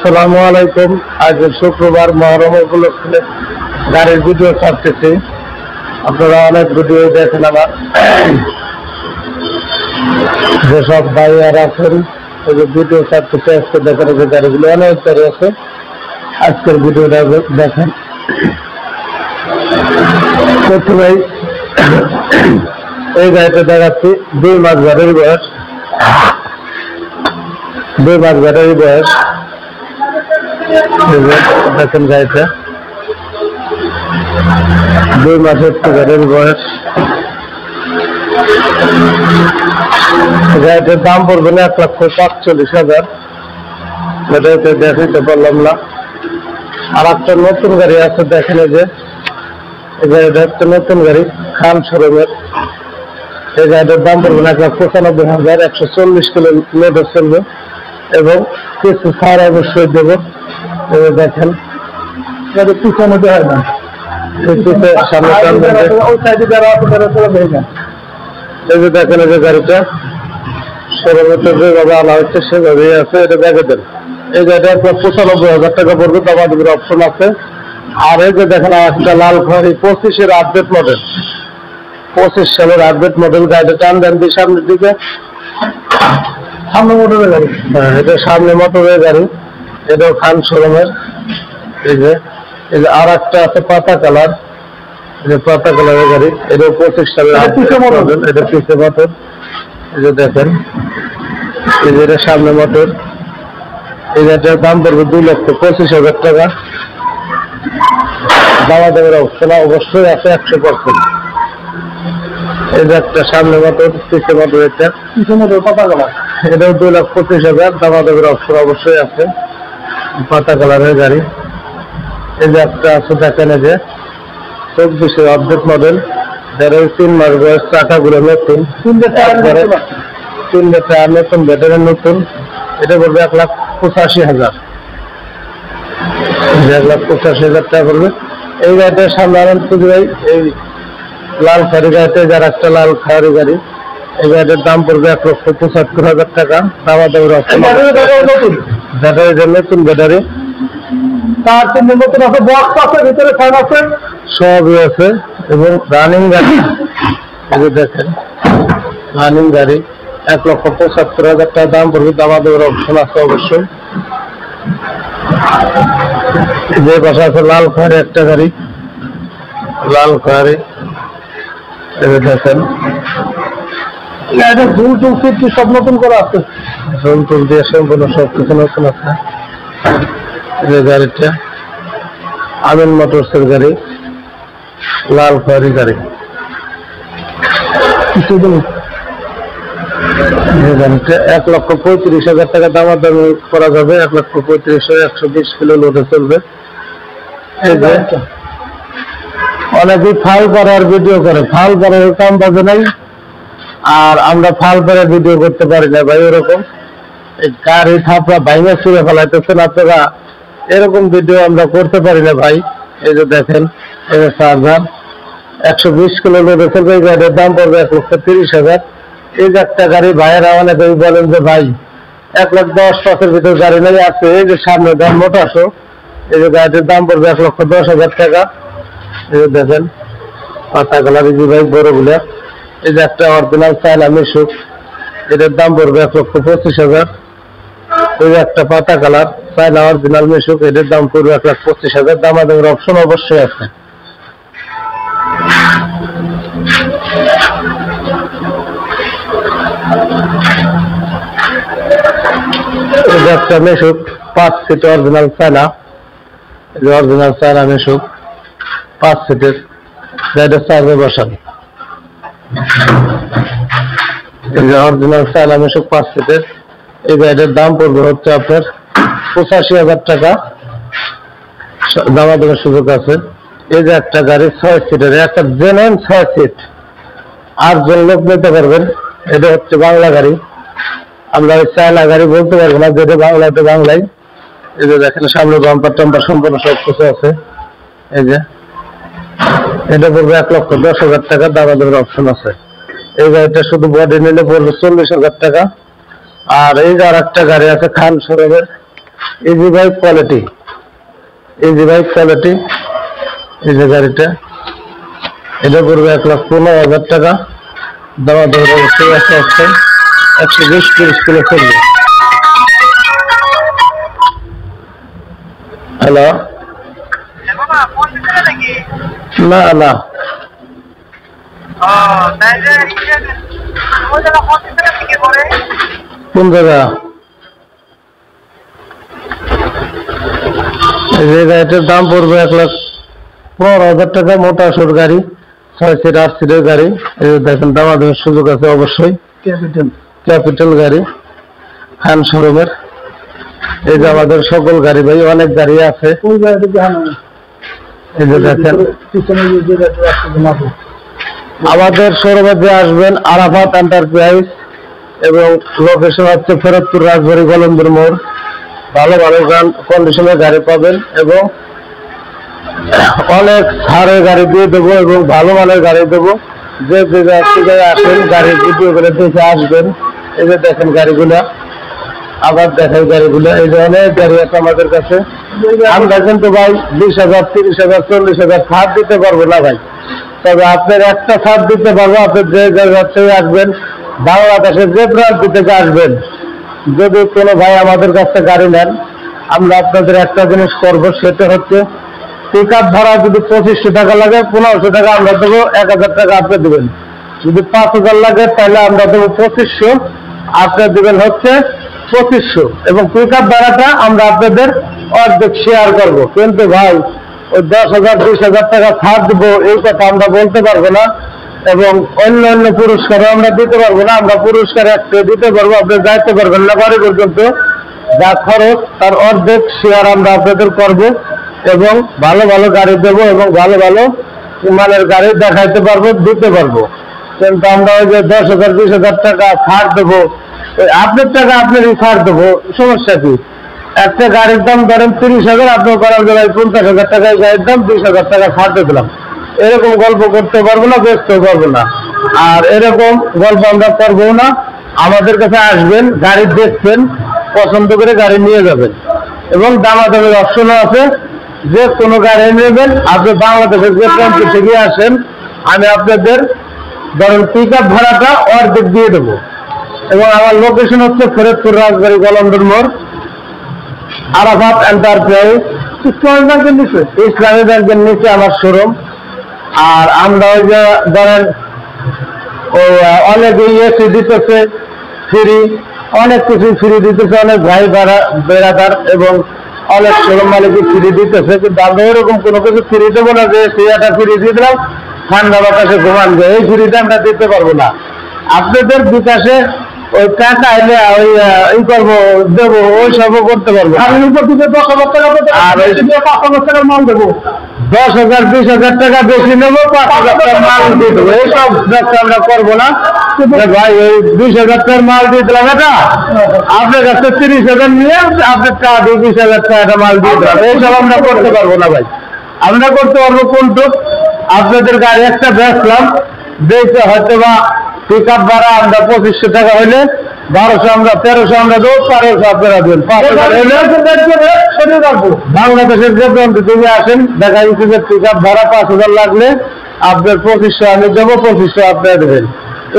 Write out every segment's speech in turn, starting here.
আসসালামু আলাইকুম। আজ শুক্রবার, মহরম উপলক্ষে গাড়ির ভিডিও ছাড়তেছি। আপনারা অনেক ভিডিও দেখেন আমার। যেসব ভাইয়ার আছেন ওই যে ভিডিও ছাড়তেছে, আজকে দেখেন যে গাড়িগুলো অনেক গাড়ি আছে। আজকের ভিডিওটা দেখেন। প্রথমে এই গাড়িটা দেখাচ্ছি, 2 মাস গাড়ির বয়স। 2 মাস গাড়ির বয়স দেখেন। গাড়িটা 2 মাসের গাড়ির বয়স। গাড়িটার দাম পড়বে না 1,45,000। এটা দেখাইতে পারলাম না। আর একটা নতুন গাড়ি আছে, দেখেন এই যে এই গাড়িটা একটা নতুন গাড়ি, খান শোরুমের। এই গাড়িটার দাম পড়বে না 1,95,000। 140 কিলো লোডে চলবে এবং কিছু ছাড় অবশ্যই দেব। দেখেন পিছনে হয় না, সামনে এই যে দেখেন এই যে গাড়িটা শোরুমে যেভাবে আনা হচ্ছে সেভাবেই আছে। এটা দেখে দেন। এই গাড়িটা 1,95,000 টাকা পড়বে, দামাদামির অপশন আছে। আর এই যে দেখেন একটা লাল খয়েরি 25-এর আপডেট মডেল, 25 সালের আপডেট মডেল। গাড়িটা টান দেন দিয়ে সামনের দিকে, সামনে মোটরের গাড়ি। হ্যাঁ, এটা সামনে মোটরের গাড়ি। এটাও খান শোরুমের। এই যে আর একটা আছে পাতা কালার, পাতা কালারের গাড়ি। এটাও 25 সালের মডেল। এটা পিছে মোটর। এই যে দেখেন এই যে এটা সামনে মোটর। এই গাড়িটার দাম পড়বে 2,25,000 টাকা। দামাদামের অবস্থা অবশ্যই আছে 100%। এই যে একটা সামনে মোটর, পিছে মোটর। এটা পিছে মোটর পাতা কালার। এটাও 2,25,000। দামাদামের অবস্থা অবশ্যই আছে, পাতা কালারের গাড়ি। এই যে একটা আছে দেখেন এই যে 24-এর আপডেট মডেল। যারা 3 মাস বয়স, চাকাগুলো নতুন, 3টে টায়ার নতুন, ব্যাটারি নতুন। এটা পড়বে 1,85,000। 1,85,000 টাকা পড়বে। এই গাড়িটার সামনে আনন্দ খুঁজে ভাই, এই লাল খাড়ি গাড়িতে যার একটা লাল খাড়ি গাড়ি। এই গাড়িটার দাম পড়বে 1,75,000 টাকা। দামাদামের অপশন ব্যাটারি, নতুন ব্যাটারি। তার জন্য নতুন আছে, বক্স আছে, ভিতরে ফ্যান আছে, সবই আছে। এবং রানিং গাড়ি। এই যে দেখেন রানিং গাড়ি, 1,75,000 টাকা দাম পড়বে। দামাদামের অপশন আছে অবশ্যই। যে পাশে আছে লাল খয়েরি একটা গাড়ি, লাল খয়েরি। এই যে দেখেন এটা ঝুল টুল সিট সব নতুন করা আছে, ঝুল টুল দিয়ে সম্পূর্ণ সবকিছু নতুন আছে। এই গাড়িটা আমিন মোটরসের গাড়ি, লাল খয়েরি গাড়ি। গাড়িটা 1,35,000 টাকা দামাদামি করা যাবে। 1,35,000, 120 কিলো লোডে চলবে। এই যে অনেকেই ফাল করার ভিডিও করে, ফাল করার কাম বাজে নাই। আর আমরা ফাল করে ভিডিও করতে পারি না ভাই। ওরকম এই গাড়ি থাপড়া ভাইঙা ছুঁড়ে ফেলাইতেছেন আপনারা, এরকম ভিডিও আমরা করতে পারি না ভাই। এই যে দেখেন এই যে চার্জার 120 কিলো লোডে চলবে। এই গাড়ির দাম পড়বে 1,30,000। এই যে একটা গাড়ি ভাইয়েরা অনেকেই বলেন যে ভাই 1,10,000 ভিতরে গাড়ি নেই আছে। এই যে সামনে দাম মোটা তো, এই যে গাড়িটির দাম পড়বে 1,10,000 টাকা। এই যে দেখেন পাতা কালার ভাই বড়গুলা। এই যে একটা অরিজিনাল চায়না মিশুক, এটার দাম পড়বে 1,25,000। এই যে একটা পাতা কালার চায়না অরিজিনাল মিশুক, এটার দাম পড়বে 1,25,000। দামাদামের অপশন অবশ্যই আছে। এই যে একটা মিশুক 5 সিট অরিজিনাল চায়না, এই যে অরিজিনাল চায়না মিশুক 5 সিটের। গাড়িটা চার্জে বসান। এই যে অরিজিনাল চায়না মিশুক 5 সিটের। এই গাড়িটার দাম পড়বে হচ্ছে আপনার 85,000 টাকা। দামাদামের সুযোগ আছে। এই যে একটা গাড়ি 6 সিটের, একটা জেনুইন 6 সিট, 8 জন লোক নিতে পারবেন। এটা হচ্ছে বাংলা গাড়ি। আমরা চায়না গাড়ি বলতে পারবো না, যেটা বাংলাতে বাংলায়। এই যে দেখেন সামনে বাম্পার টাম্পার সম্পূর্ণ সব কিছু আছে। এই যে এটা পড়বে 1,10,000 টাকা। দামাদামের অপশন আছে। এই গাড়িটা শুধু বডি নিলে পড়বে 40,000 টাকা। আর এই যে আর একটা গাড়ি আছে খান শোরুমের, easy bike quality, easy bike quality. এই যে গাড়িটা, এটা পড়বে 1,15,000 টাকা। দামা দর অবশ্যই আস্তে আস্তে 120-30 কিলো চলবে। হ্যালো, না না, কোন জায়গা? এই যে গাড়িটার দাম পড়বে 1,15,000 টাকা। মোটা সুর গাড়ি, 6 সিট 8 সিটের গাড়ি। এই যে দেখেন, দামাদামের সুযোগ আছে অবশ্যই। ক্যাপিটাল গাড়ি, খান শোরুমের। এই যে আমাদের সকল গাড়ি ভাই, অনেক গাড়ি আছে। এই যে দেখেন, আমাদের শোরুমে যে আসবেন আরাফাত এন্টারপ্রাইজ, এবং লোকেশন হচ্ছে ফেরতপুর রাজবাড়ী গোলন্দর মোড়। ভালো ভালো কন্ডিশনের গাড়ি পাবেন এবং অনেক ছাড়ের গাড়ি দিয়ে দেবো এবং ভালো মানের গাড়ি দেবো। যে জায়গায় আসেন গাড়ির ভিডিও করে দেখে আসবেন। এই যে দেখেন গাড়িগুলা, আবার দেখাই গাড়িগুলো। এই যে অনেক গাড়ি আছে আমাদের কাছে। আমরা কিন্তু ভাই 20,000, 30,000, 40,000 ছাড় দিতে পারবো না ভাই। তবে আপনার একটা ছাড় দিতে পারবো, আপনি যে জায়গা থেকে আসবেন, বাংলাদেশের যে প্রান্ত থেকে আসবেন, যদি কোনো ভাই আমাদের কাছে গাড়ি নেন, আমরা আপনাদের একটা জিনিস করবো, সেটা হচ্ছে পিক আপ ভাড়া যদি 2500 টাকা লাগে, 1500 টাকা আমরা দেবো, 1,000 টাকা আপনি দেবেন। যদি 5,000 লাগে তাহলে আমরা দেবো 2500, আপনি দেবেন হচ্ছে 2500, এবং পিক আপ ভাড়াটা আমরা আপনাদের অর্ধেক শেয়ার করবো। কিন্তু ভাই ওই 10,000, 20,000 টাকা ছাড় দেবো এই কথা আমরা বলতে পারবো না, এবং অন্য পুরস্কারও আমরা দিতে পারবো না। আমরা পুরস্কার একটা দিতে পারবো, আপনি যাইতে পারবেন না বাড়ি পর্যন্ত। যা খরচ তার অর্ধেক শেয়ার আমরা আপনাদের করবো, এবং ভালো ভালো গাড়ি দেবো, এবং ভালো ভালো মানের গাড়ি দেখাইতে পারবো, দিতে পারবো। কিন্তু আমরা ওই যে 10,000, 20,000 টাকা ছাড় দেবো, ওই আপনার টাকা আপনারই ছাড় দেবো, সমস্যা কি? একটা গাড়ির দাম ধরেন 30,000, আপনার করার জায়গায় 50,000 টাকায় গাড়ির দাম 20,000 টাকা ছাড় দিয়ে দিলাম। এরকম গল্প করতে পারবো না, ব্যস্ত পারবো না। আর এরকম গল্প আমরা করবো না। আমাদের কাছে আসবেন, গাড়ি দেখবেন, পছন্দ করে গাড়ি নিয়ে যাবেন, এবং দামাদামের অপশনও আছে। যে কোনো গাড়ি নেবেন, আপনি বাংলাদেশের যে প্রান্ত থেকে আসেন, আমি আপনাদের ধরেন পিক আপ ভাড়াটা অর্ধেক দিয়ে দেবো। এবং আমার লোকেশন হচ্ছে ফরিদপুর রাজবাড়ী গোলন্দর মোড়, আরাফাত এন্টারপ্রাইজ, ইসলামী ব্যাংকের নিচে আমার শোরুম। আর আমরা ওই যে ধরেন অনেক এসি দিতেছে ফ্রি, অনেক কিছু ফ্রি দিতেছে, অনেক ভাই বেড়াদার এবং অনেক শোরুম মালিকই ফ্রি দিতেছে। কিন্তু আমরা এরকম কোনো কিছু ফ্রি দেবো না যে সিয়াটা ফ্রি দিয়ে দিলাম, ঠান্ডা বাতাসে ঘুমান যায়, এই ফ্রিটা আমরা দিতে পারবো না। আপনাদের বিকাশে ওই টাকা এলে ওই ই করবো, দেবো, ওই সবও করতে পারবো। আর 10,000 টাকা, আর 5,000 টাকার মাল দেবো, 10,000, 20,000 টাকা বেশি নেবো, 5,000 টাকার মাল দিয়ে দেবো। এইসব ব্যবসা আমরা করবো না ভাই। ওই 20,000 টাকার মাল দিয়ে দিলাম, এটা আপনার কাছে 30,000 নিয়ে আপনার টাকা দিয়ে 20,000 টাকা মাল দিয়ে দিলাম, এইসব আমরা করতে পারবো না ভাই। আমরা করতে পারবো কোনটুক, আপনাদের গাড়ি একটা বেচলাম, দেখতে হয়তো বা পিক আপ ভাড়া আমরা 2500 টাকা হইলে 1200 আমরা 1300 আমরা দেবো, 1200 আপনারা দেবেন। 5,000 হইলে বাংলাদেশের যে প্রান্ত থেকে আসেন, দেখা যাচ্ছে যে পিক আপ ভাড়া 5,000 লাগলে আপনার 2500 আমি দেবো, 2500 আপনারা দেবেন।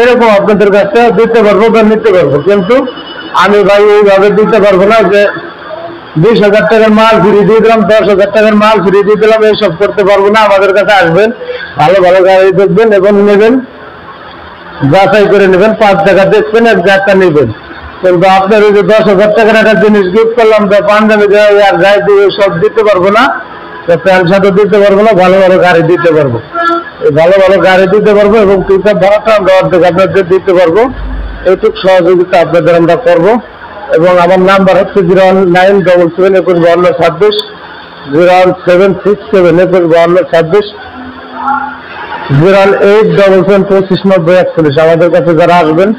এরকম আপনাদের কাছে দিতে পারবো বা নিতে পারবো। কিন্তু আমি ভাই এইভাবে দিতে পারবো না যে 20,000 টাকার মাল ফ্রি দিয়ে দিলাম, 10,000 টাকার মাল ফ্রি দিয়ে দিলাম, এইসব করতে পারবো না। আমাদের কাছে আসবেন, ভালো ভালো গাড়ি দেখবেন এবং নেবেন, যাচাই করে নেবেন, 5 টাকা দেখবেন, এক গাড়িটা নেবেন। কিন্তু আপনার ওই যে 10,000 টাকার একটা জিনিস গিফট করলাম, পাঞ্জাবি আর গাড়ি দিয়ে সব দিতে পারবো না, প্যান্ট শার্টও দিতে পারবো না, ভালো ভালো গাড়ি দিতে পারবো। এই ভালো ভালো গাড়ি দিতে পারবো এবং পিক আপ ভাড়াটা আমরা অর্ধেক আপনাদের দিতে পারবো। এইটুকু সহযোগিতা আপনাদের আমরা করবো। এবং আমার নাম্বার হচ্ছে 01977215226, 01767215226, 087259041। আমাদের কাছে যারা আসবেন,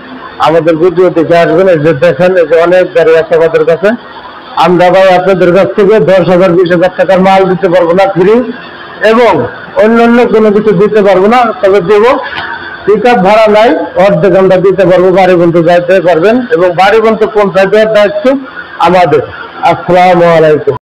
আমাদের ভিডিও দেখে আসবেন। এই যে দেখেন, এই যে অনেক গাড়ি আছে আমাদের কাছে। আমরা ভাই আপনাদের কাছ থেকে 10,000, 20,000 টাকার মাল দিতে পারবো না ফ্রি, এবং অন্য কোনো কিছু দিতে পারবো না। তবে দেবো, পিক আপ ভাড়া নাই, অর্ধেক আমরা দিতে পারবো, বাড়ি পর্যন্ত যাইতে পারবেন, এবং বাড়ি পর্যন্ত পৌঁছায় দেওয়ার দায়িত্ব আমাদের। আসসালামু আলাইকুম।